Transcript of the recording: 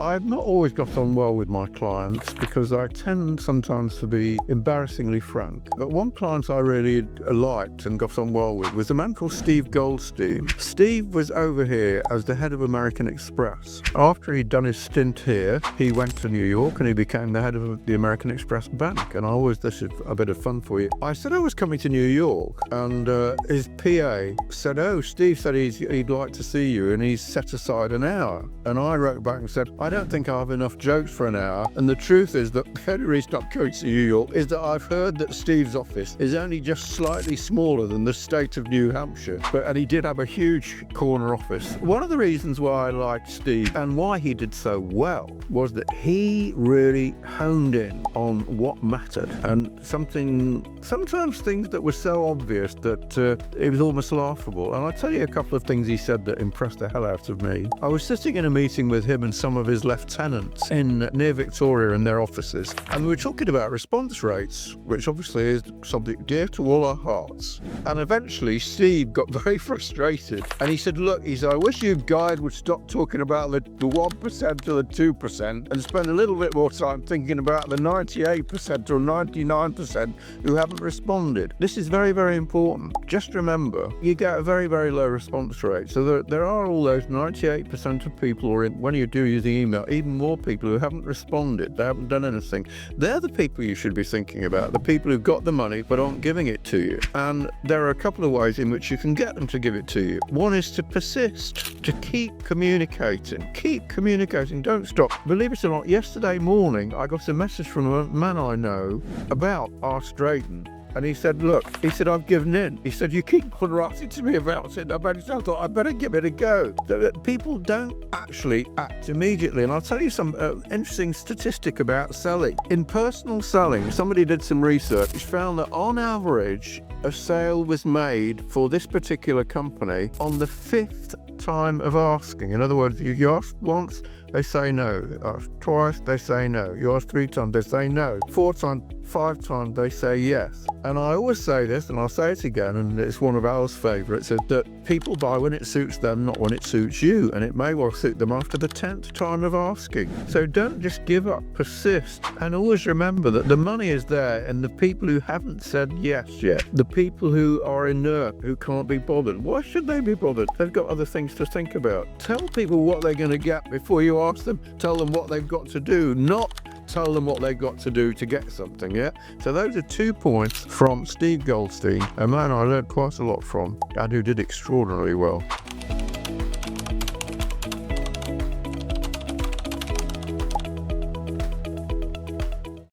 I've not always got on well with my clients because I tend sometimes to be embarrassingly frank. But one client I really liked and got on well with was a man called Steve Goldstein. Steve was over here as the head of American Express. After he'd done his stint here, he went to New York and he became the head of the American Express Bank. And this is a bit of fun for you. I said I was coming to New York, and his PA said, "Oh, Steve said he'd like to see you, and he's set aside an hour." And I wrote back and said, "I don't think I have enough jokes for an hour." And the truth is that the only reason I'm going to New York is that I've heard that Steve's office is only just slightly smaller than the state of New Hampshire, and he did have a huge corner office. One of the reasons why I liked Steve and why he did so well was that he really honed in on what mattered, and sometimes things that were so obvious that it was almost laughable. And I'll tell you a couple of things he said that impressed the hell out of me. I was sitting in a meeting with him and some of his lieutenants near Victoria in their offices, and we were talking about response rates, which obviously is something dear to all our hearts. And eventually Steve got very frustrated and he said, "Look," he said, "I wish you guys would stop talking about the 1% or the 2% and spend a little bit more time thinking about the 98% or 99% who haven't responded. This is very, very important. Just remember, you get a very, very low response rate. So there are all those 98% of people, or when you do use the email, even more people who haven't responded. They haven't done anything. They're the people you should be thinking about, the people who've got the money but aren't giving it to you. And there are a couple of ways in which you can get them to give it to you. One is to persist, to keep communicating. Keep communicating, don't stop. Believe it or not, yesterday morning I got a message from a man I know about Ask Drayton. And he said, "Look," he said, "I've given in." He said, "You keep on writing to me about it." I thought I better give it a go. People don't actually act immediately. And I'll tell you some interesting statistic about selling. In personal selling, somebody did some research which found that on average, a sale was made for this particular company on the 5th time of asking. In other words, you ask once, they say no. Ask twice, they say no. You ask 3 times, they say no. 4 times, 5 times, they say yes. And I always say this, and I'll say it again, and it's one of Al's favourites, is that people buy when it suits them, not when it suits you. And it may well suit them after the 10th time of asking. So don't just give up, persist. And always remember that the money is there, and the people who haven't said yes yet, the people who are inert, who can't be bothered, why should they be bothered? They've got other things to think about. Tell people what they're going to get before you ask them. Tell them what they've got to do, not tell them what they've got to do to get something, yeah? So those are 2 points from Steve Goldstein, a man I learned quite a lot from and who did extraordinarily well.